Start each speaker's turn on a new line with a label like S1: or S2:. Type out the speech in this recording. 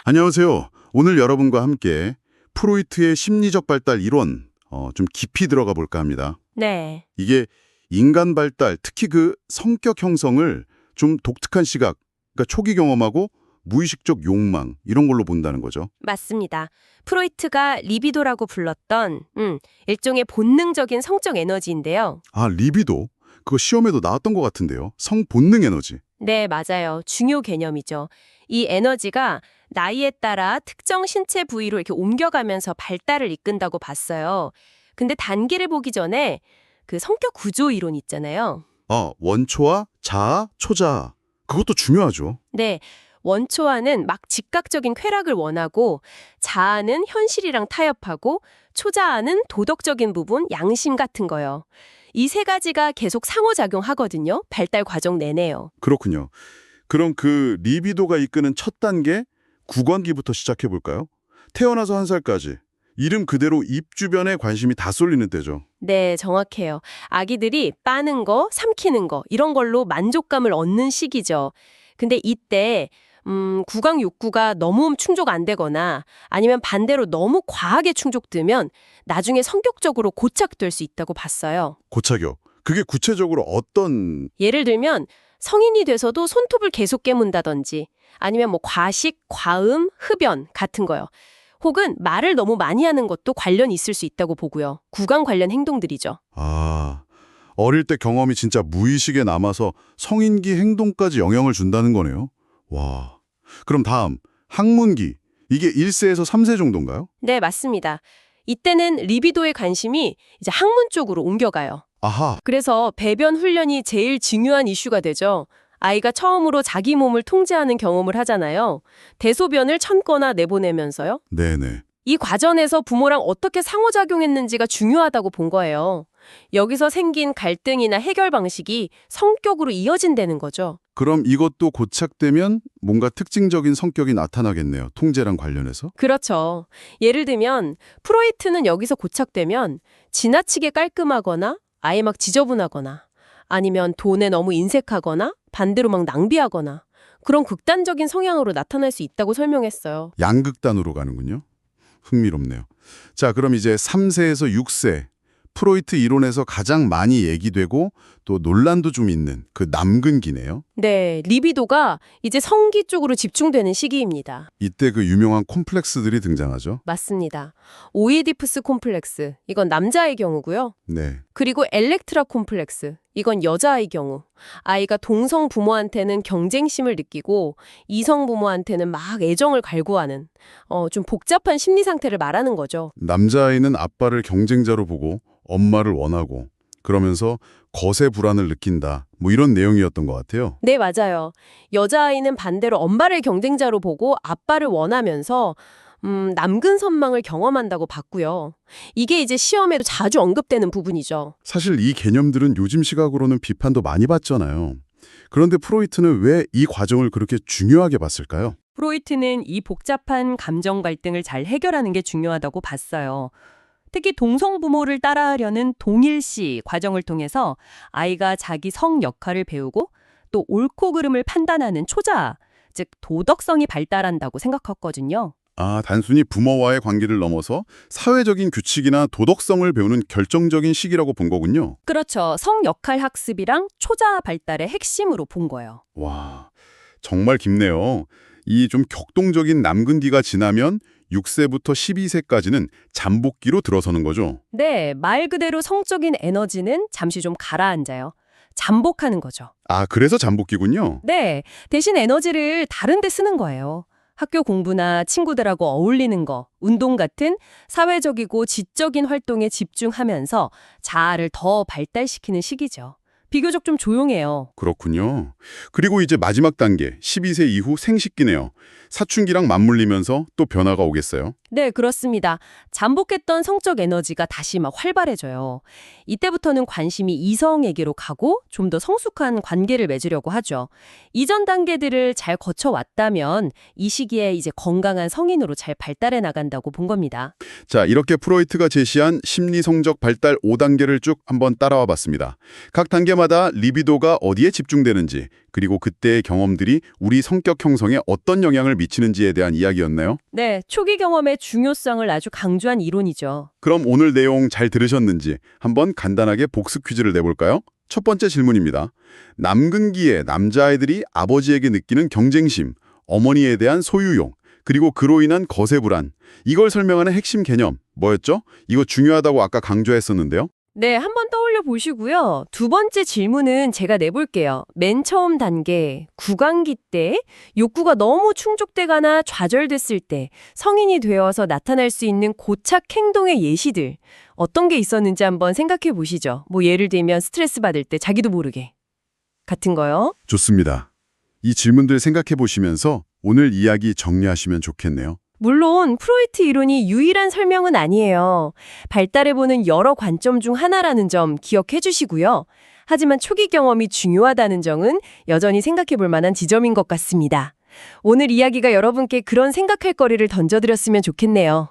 S1: 안녕하세요. 오늘 여러분과 함께 프로이트의 심리적 발달 이론 좀 깊이 들어가 볼까 합니다.
S2: 네,
S1: 이게 인간 발달, 특히 그 성격 형성을 좀 독특한 시각, 그러니까 초기 경험하고 무의식적 욕망 이런 걸로 본다는 거죠.
S2: 맞습니다. 프로이트가 리비도라고 불렀던 일종의 본능적인 성적 에너지인데요.
S1: 아, 리비도? 그거 시험에도 나왔던 것 같은데요. 성 본능 에너지.
S2: 네, 맞아요. 중요 개념이죠. 이 에너지가 나이에 따라 특정 신체 부위로 이렇게 옮겨가면서 발달을 이끈다고 봤어요. 근데 단계를 보기 전에 그 성격 구조 이론 있잖아요.
S1: 원초와 자아, 초자아. 그것도 중요하죠.
S2: 네, 원초아는 막 즉각적인 쾌락을 원하고 자아는 현실이랑 타협하고 초자아는 도덕적인 부분, 양심 같은 거요. 이 세 가지가 계속 상호작용하거든요. 발달 과정 내내요.
S1: 그렇군요. 그럼 그 리비도가 이끄는 첫 단계 구광기부터 시작해 볼까요? 태어나서 1살까지 이름 그대로 입 주변에 관심이 다 쏠리는 때죠.
S2: 네, 정확해요. 아기들이 빠는 거, 삼키는 거 이런 걸로 만족감을 얻는 시기죠. 근데 이때 구강 욕구가 너무 충족 안 되거나 아니면 반대로 너무 과하게 충족되면 나중에 성격적으로 고착될 수 있다고 봤어요.
S1: 고착역. 그게 구체적으로 어떤...
S2: 예를 들면 성인이 돼서도 손톱을 계속 깨문다든지 아니면 뭐 과식, 과음, 흡연 같은 거요. 혹은 말을 너무 많이 하는 것도 관련이 있을 수 있다고 보고요. 구강 관련 행동들이죠.
S1: 어릴 때 경험이 진짜 무의식에 남아서 성인기 행동까지 영향을 준다는 거네요. 와. 그럼 다음, 학문기. 이게 1세에서 3세 정도인가요?
S2: 네, 맞습니다. 이때는 리비도의 관심이 이제 학문 쪽으로 옮겨가요.
S1: 아하.
S2: 그래서 배변 훈련이 제일 중요한 이슈가 되죠. 아이가 처음으로 자기 몸을 통제하는 경험을 하잖아요. 대소변을 참거나 내보내면서요.
S1: 네네.
S2: 이 과정에서 부모랑 어떻게 상호작용했는지가 중요하다고 본 거예요. 여기서 생긴 갈등이나 해결 방식이 성격으로 이어진다는 거죠.
S1: 그럼 이것도 고착되면 뭔가 특징적인 성격이 나타나겠네요. 통제랑 관련해서.
S2: 그렇죠. 예를 들면 프로이트는 여기서 고착되면 지나치게 깔끔하거나 아예 막 지저분하거나 아니면 돈에 너무 인색하거나 반대로 막 낭비하거나 그런 극단적인 성향으로 나타날 수 있다고 설명했어요.
S1: 양극단으로 가는군요. 흥미롭네요. 자, 그럼 이제 3세에서 6세. 프로이트 이론에서 가장 많이 얘기되고 또 논란도 좀 있는 그 남근기네요.
S2: 네, 리비도가 이제 성기 쪽으로 집중되는 시기입니다.
S1: 이때 그 유명한 콤플렉스들이 등장하죠.
S2: 맞습니다. 오이디푸스 콤플렉스, 이건 남자의 경우고요.
S1: 네.
S2: 그리고 엘렉트라 콤플렉스, 이건 여자의 경우. 아이가 동성 부모한테는 경쟁심을 느끼고 이성 부모한테는 막 애정을 갈구하는 좀 복잡한 심리 상태를 말하는 거죠.
S1: 남자아이는 아빠를 경쟁자로 보고 엄마를 원하고 그러면서 거세 불안을 느낀다. 뭐 이런 내용이었던 것 같아요.
S2: 네, 맞아요. 여자아이는 반대로 엄마를 경쟁자로 보고 아빠를 원하면서 남근 선망을 경험한다고 봤고요. 이게 이제 시험에도 자주 언급되는 부분이죠.
S1: 사실 이 개념들은 요즘 시각으로는 비판도 많이 받잖아요. 그런데 프로이트는 왜 이 과정을 그렇게 중요하게 봤을까요?
S3: 프로이트는 이 복잡한 감정 갈등을 잘 해결하는 게 중요하다고 봤어요. 특히 동성 부모를 따라하려는 동일시 과정을 통해서 아이가 자기 성 역할을 배우고 또 옳고 그름을 판단하는 초자, 즉 도덕성이 발달한다고 생각했거든요.
S1: 단순히 부모와의 관계를 넘어서 사회적인 규칙이나 도덕성을 배우는 결정적인 시기라고 본 거군요.
S3: 그렇죠. 성 역할 학습이랑 초자 발달의 핵심으로 본 거예요.
S1: 와, 정말 깊네요. 이 좀 격동적인 남근기가 지나면 6세부터 12세까지는 잠복기로 들어서는 거죠.
S3: 네, 말 그대로 성적인 에너지는 잠시 좀 가라앉아요. 잠복하는 거죠.
S1: 그래서 잠복기군요.
S3: 네, 대신 에너지를 다른 데 쓰는 거예요. 학교 공부나 친구들하고 어울리는 거, 운동 같은 사회적이고 지적인 활동에 집중하면서 자아를 더 발달시키는 시기죠. 비교적 좀 조용해요.
S1: 그렇군요. 그리고 이제 마지막 단계, 12세 이후 생식기네요. 사춘기랑 맞물리면서 또 변화가 오겠어요.
S3: 네, 그렇습니다. 잠복했던 성적 에너지가 다시 막 활발해져요. 이때부터는 관심이 이성에게로 가고 좀 더 성숙한 관계를 맺으려고 하죠. 이전 단계들을 잘 거쳐왔다면 이 시기에 이제 건강한 성인으로 잘 발달해 나간다고 본 겁니다.
S1: 자, 이렇게 프로이트가 제시한 심리 성적 발달 5단계를 쭉 한번 따라와 봤습니다. 각 단계 때마다 리비도가 어디에 집중되는지, 그리고 그때의 경험들이 우리 성격 형성에 어떤 영향을 미치는지에 대한 이야기였나요?
S3: 네, 초기 경험의 중요성을 아주 강조한 이론이죠.
S1: 그럼 오늘 내용 잘 들으셨는지 한번 간단하게 복습 퀴즈를 내볼까요? 첫 번째 질문입니다. 남근기에 남자아이들이 아버지에게 느끼는 경쟁심, 어머니에 대한 소유욕, 그리고 그로 인한 거세 불안, 이걸 설명하는 핵심 개념 뭐였죠? 이거 중요하다고 아까 강조했었는데요.
S3: 네, 한번 떠올려 보시고요. 두 번째 질문은 제가 내볼게요. 맨 처음 단계, 구강기 때 욕구가 너무 충족되거나 좌절됐을 때 성인이 되어서 나타날 수 있는 고착 행동의 예시들 어떤 게 있었는지 한번 생각해 보시죠. 뭐 예를 들면 스트레스 받을 때 자기도 모르게 같은 거요.
S1: 좋습니다. 이 질문들 생각해 보시면서 오늘 이야기 정리하시면 좋겠네요.
S3: 물론 프로이트 이론이 유일한 설명은 아니에요. 발달해보는 여러 관점 중 하나라는 점 기억해 주시고요. 하지만 초기 경험이 중요하다는 점은 여전히 생각해 볼 만한 지점인 것 같습니다. 오늘 이야기가 여러분께 그런 생각할 거리를 던져드렸으면 좋겠네요.